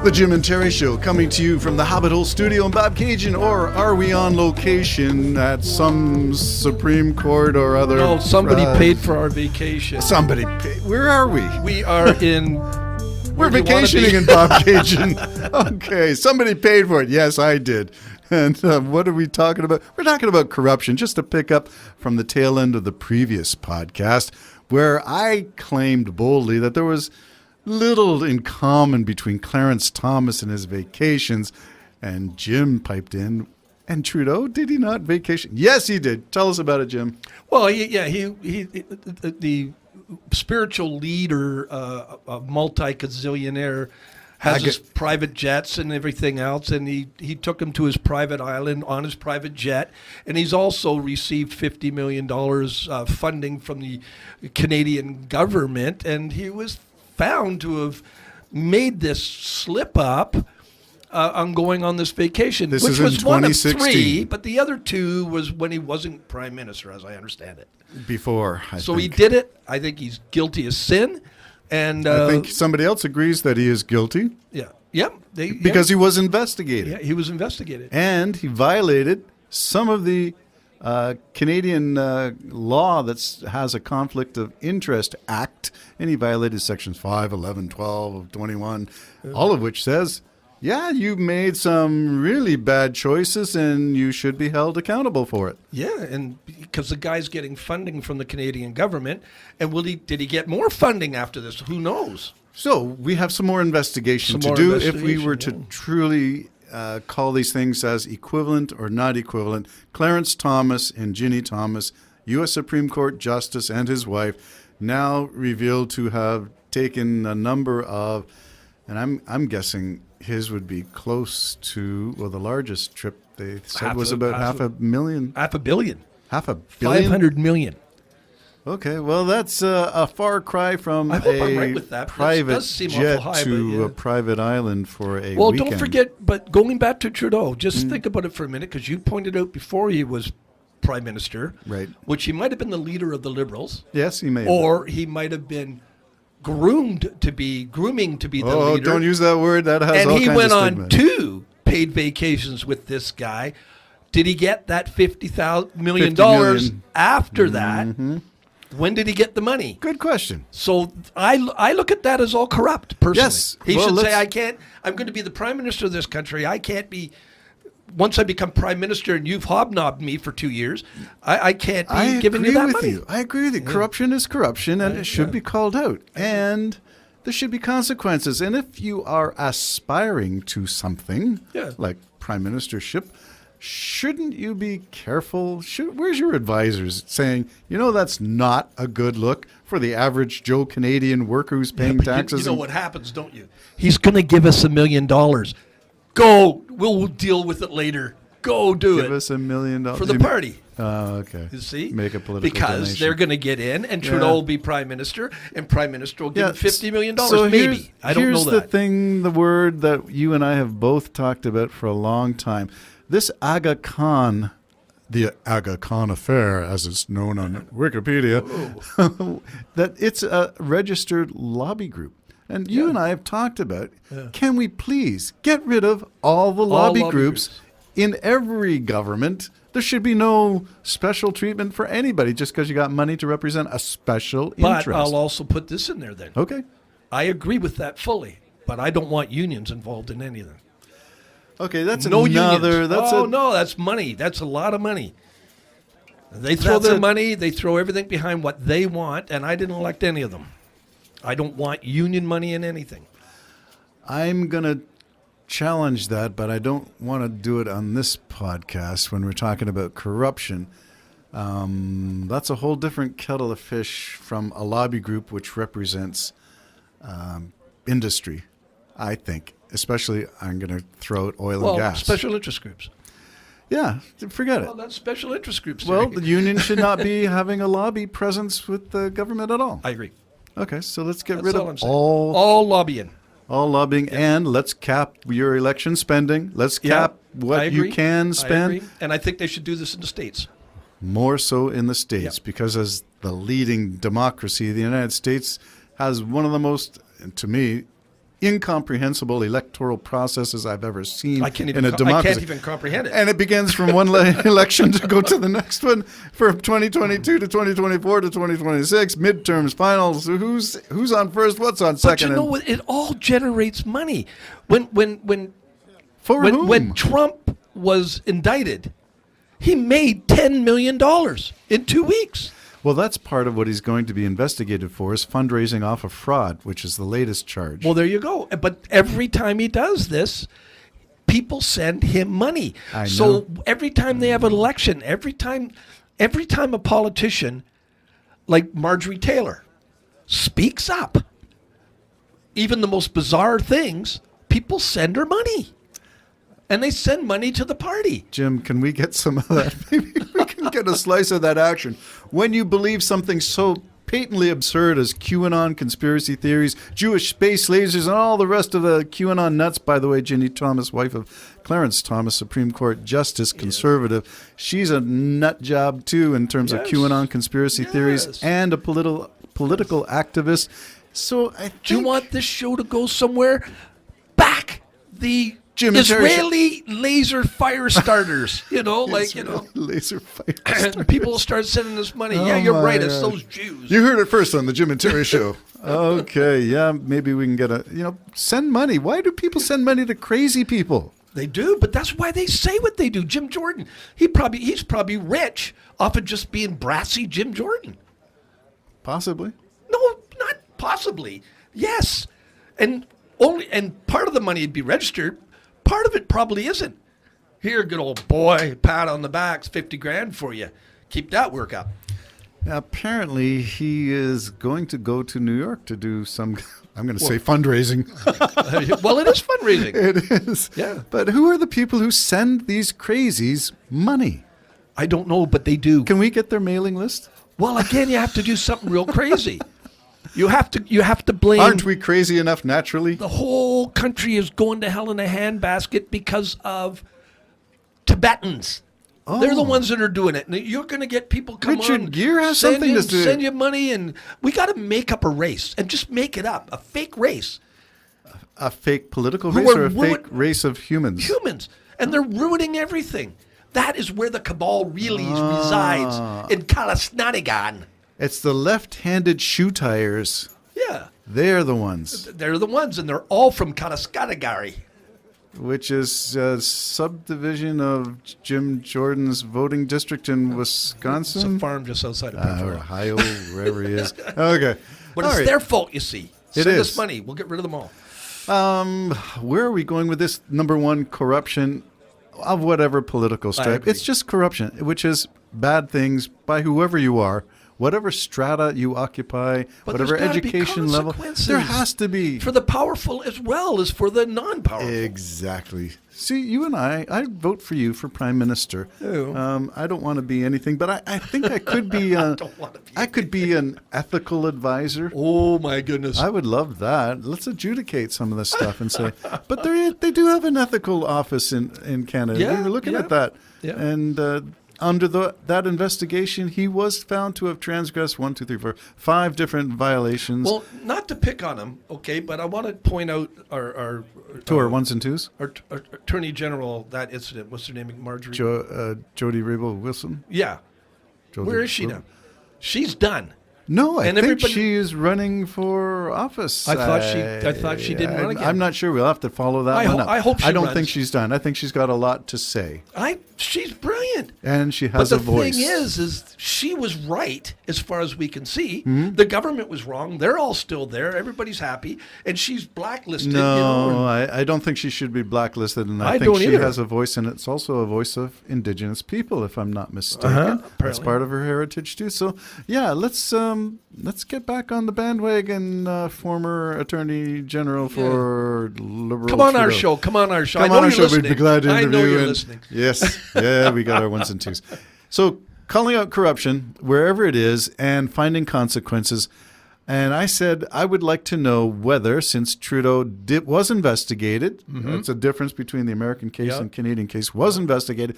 The Jim and Terry Show, coming to you from the Hobbit Hole Studio in Bobcaygeon, or are we on location at some Supreme Court or other? No, somebody paid for our vacation. Somebody paid. Where are we? We are in... We're vacationing in Bobcaygeon. Okay, somebody paid for it. Yes, I did. And what are we talking about? We're talking about corruption, just to pick up from the tail end of the previous podcast, where I claimed boldly that there was little in common between Clarence Thomas and his vacations, and Jim piped in. And Trudeau, did he not vacation? Yes, he did. Tell us about it, Jim. Well, the spiritual leader, a multi-gazillionaire, has his private jets and everything else, and he took him to his private island on his private jet, and he's also received $50 million funding from the Canadian government, and he was found to have made this slip up on going on this vacation, which was one of 2016. three, but the other two was when he wasn't prime minister, as I understand it. Before, I think. He did it. I think he's guilty of sin. And I think somebody else agrees that he is guilty. Yeah. Yep. Because he was investigated. Yeah, he was investigated. And he violated some of the Canadian law that has a Conflict of Interest Act, and he violated sections 5, 11, 12, 21, all of which says, yeah, you made some really bad choices and you should be held accountable for it. Yeah, and because the guy's getting funding from the Canadian government, and did he get more funding after this? Who knows? So we have some more investigation to do if we were to truly call these things as equivalent or not equivalent. Clarence Thomas and Ginny Thomas, U.S. Supreme Court Justice, and his wife, now revealed to have taken a number of, and I'm guessing his would be close to, well, the largest trip they said was about half a billion. Half a billion. 500 million. Okay, well, that's a far cry from I hope I'm right with that. private seem jet high, to yeah. a private island for a Well, weekend. don't forget, but going back to Trudeau, just think about it for a minute, because you pointed out before he was prime minister, right? Which he might have been the leader of the Liberals. Yes, he may have. Or he might have been grooming to be the leader. Oh, don't use that word. That has and all he kinds went of on stigma. 2 paid vacations with this guy. Did he get that $50 million after that? Mm-hmm. When did he get the money? Good question. So I look at that as all corrupt, personally. Yes. He should say, I'm going to be the prime minister of this country. I can't be, once I become prime minister and you've hobnobbed me for 2 years, I can't be giving you that money. I agree with you. Corruption is corruption, and it should be called out. And there should be consequences. And if you are aspiring to something, like prime ministership, shouldn't you be careful? Where's your advisors saying, that's not a good look for the average Joe Canadian worker who's paying taxes? You know what happens, don't you? He's going to give us $1 million. Go. We'll deal with it later. Go do it. Give us $1 million. For the party. Oh, okay. You see? Make a political Because donation. they're going to get in, and Trudeau will be prime minister, and prime minister will give him $50 million. So maybe. I don't know that. Here's the thing, the word that you and I have both talked about for a long time. This Aga Khan, the Aga Khan affair, as it's known on Wikipedia, that it's a registered lobby group. And you and I have talked about, can we please get rid of all the lobby groups in every government? There should be no special treatment for anybody just because you got money to represent a special interest. But I'll also put this in there then. Okay. I agree with that fully, but I don't want unions involved in any of them. Okay, that's no another. Unions. No, that's money. That's a lot of money. They throw their money. They throw everything behind what they want, and I didn't elect any of them. I don't want union money in anything. I'm going to challenge that, but I don't want to do it on this podcast when we're talking about corruption. That's a whole different kettle of fish from a lobby group which represents industry, I think. Especially, I'm going to throw out oil and gas. Special interest groups. Yeah, forget it. Well, that's special interest groups. Well, the union should not be having a lobby presence with the government at all. I agree. Okay, so let's get rid of all lobbying. All lobbying, and let's cap your election spending. Let's cap what you can spend. I agree. And I think they should do this in the States. More so in the States, because as the leading democracy, the United States has one of the most, to me, incomprehensible electoral processes I've ever seen I can't in a even. I democracy. can't even comprehend it. And it begins from one election to go to the next one, from 2022 to 2024 to 2026, midterms, finals. Who's on first? What's on but second? you know what? It all generates money. When For whom? when Trump was indicted, he made $10 million in 2 weeks. Well, that's part of what he's going to be investigated for, is fundraising off of fraud, which is the latest charge. Well, there you go. But every time he does this, people send him money. I know. So every time they have an election, every time a politician like Marjorie Taylor speaks up, even the most bizarre things, people send her money. And they send money to the party. Jim, can we get some of that? Maybe we can get a slice of that action. When you believe something so patently absurd as QAnon conspiracy theories, Jewish space lasers, and all the rest of the QAnon nuts. By the way, Ginny Thomas, wife of Clarence Thomas, Supreme Court Justice, conservative. She's a nut job, too, in terms of Yes. QAnon conspiracy theories, Yes. and a political activist. So I think... Do you want this show to go somewhere? Back the Jim and Terry Israeli laser fire starters. laser fire. People will start sending us money. Oh Yeah, you're my right. It's God. those Jews. You heard it first on the Jim and Terry Show. Okay, yeah, maybe we can get send money. Why do people send money to crazy people? They do, but that's why they say what they do. Jim Jordan, he's probably rich off of just being brassy Jim Jordan. Possibly. No, not possibly. Yes, and part of the money would be registered. Part of it probably isn't. Here, good old boy, pat on the back, $50,000 for you. Keep that work up. Now, apparently, he is going to go to New York to do some, I'm going to say fundraising. Well, it is fundraising. It is. Yeah. But who are the people who send these crazies money? I don't know, but they do. Can we get their mailing list? Well, again, you have to do something real crazy. You have to blame. Aren't we crazy enough naturally? The whole country is going to hell in a handbasket because of Tibetans. Oh. They're the ones that are doing it. And you're going to get people come Richard on. Gere has send something you, to do. Send you money, and we got to make up a race and just make it up, a fake race. A fake political Who race are or a fake race of humans? Humans, and they're ruining everything. That is where the cabal really resides, in Kalasnanigan. It's the left-handed shoe tires. Yeah, They're the ones, they're the ones, and they're all from Kalaskadagari. which is a subdivision of Jim Jordan's voting district in It's a Wisconsin. farm just outside of Or Pittsburgh. Ohio, wherever he is. Okay. But All it's right. their fault, you see. It Send is. us money. We'll get rid of them all. Where are we going with this? Number one, corruption of whatever political stripe. agree. It's just corruption, which is bad things by whoever you are, whatever strata you occupy, But whatever there's gotta be education level. consequences. There has to be. For the powerful as well as for the non-powerful. Exactly. See, you and I vote for you for prime minister. Oh. I don't want to be anything, but I think I could be. don't wanna be I could be an ethical advisor. Oh, my goodness. I would love that. Let's adjudicate some of this stuff and say, but they do have an ethical office in Canada. Yeah, We were looking yeah. at that, Yeah. and under that investigation, he was found to have transgressed 5 different violations. Well, not to pick on him, okay, but I want to point out our to our ones and twos. our Attorney General, that incident. What's her name? Marjorie? Jody Rabel Wilson. Yeah. Jody Where is she Rabel. now? She's done. No, I And think everybody- she is running for office. I thought she didn't run again. I'm not sure. We'll have to follow that I one ho- up. I hope she I don't runs. think she's done. I think she's got a lot to say, She's brilliant. and she But has the a voice. thing is she was right as far as we can see. Hmm? The government was wrong. They're all still there. Everybody's happy, and she's blacklisted. No, I don't think she should be blacklisted, and I I think don't she either. has a voice, and it's also a voice of Indigenous people, if I'm not mistaken. That's apparently. part of her heritage too. So, yeah, let's get back on the bandwagon, former Attorney General for Liberal. Come on our Trudeau. show. Come on our show. Come I know on our you're show. listening. We'd be glad to I interview know you. you're and- listening. Yes, yeah, we got our ones and twos. So calling out corruption wherever it is and finding consequences. And I said I would like to know whether, since Trudeau was investigated, that's a difference between the American case Yeah. and Canadian case, was investigated,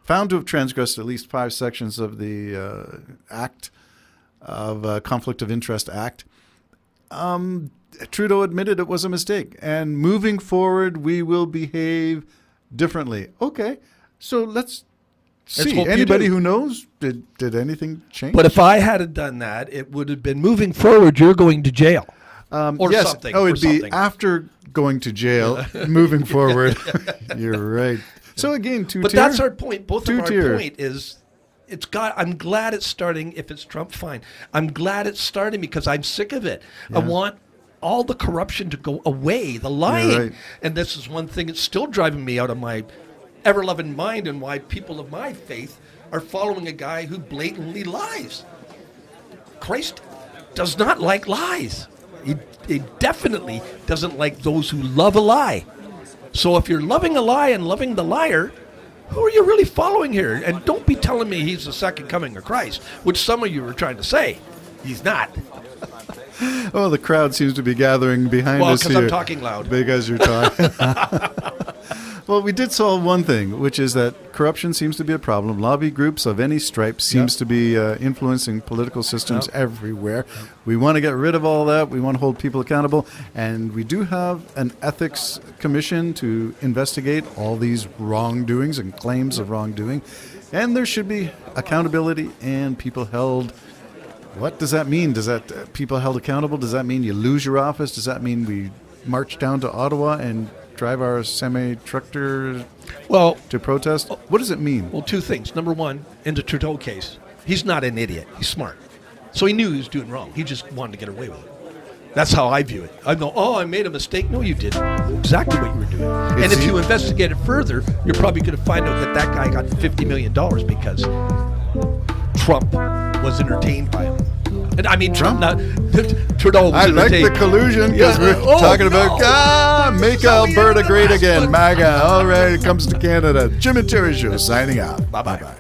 found to have transgressed at least 5 sections of the Conflict of Interest Act. Trudeau admitted it was a mistake. And moving forward, we will behave differently. Okay, so let's see. hope you Anybody do. who knows, did anything change? But if I had done that, it would have been moving forward. You're going to jail, or yes. something. Oh, or it'd be something. after going to jail, moving forward. You're right. So again, But that's our point. Both of our Two-tier. point is, I'm glad it's starting. If it's Trump, fine. I'm glad it's starting because I'm sick of it. I want all the corruption to go away, the lying. right. And this is one thing that's still driving me out of my ever-loving mind, and why people of my faith are following a guy who blatantly lies. Christ does not like lies. He definitely doesn't like those who love a lie. So if you're loving a lie and loving the liar, who are you really following here? And don't be telling me he's the second coming of Christ, which some of you are trying to say. He's not. Oh, the crowd seems to be gathering behind Well, us because here. I'm talking loud. Because you're talking. Well, we did solve one thing, which is that corruption seems to be a problem. Lobby groups of any stripe seems to be influencing political systems everywhere. We want to get rid of all that. We want to hold people accountable. And we do have an ethics commission to investigate all these wrongdoings and claims of wrongdoing. And there should be accountability and people held. What does that mean? Does that people held accountable? Does that mean you lose your office? Does that mean we march down to Ottawa and drive our semi-tractor Well, to protest? What does it mean? well, two things. Number one, in the Trudeau case, he's not an idiot. He's smart. So he knew he was doing wrong. He just wanted to get away with it. That's how I view it. I go, oh, I made a mistake. No, you didn't. Exactly what you were doing. And if you investigate it further, you're probably going to find out that that guy got $50 million because Trump was entertained by him. And I mean, Trump, not Trudeau was I like the entertained. collusion because Yeah, we're talking about make So we Alberta are the great last again, one. MAGA. All right, it comes to Canada. Jim and Terry Show signing out. Bye-bye. Bye-bye.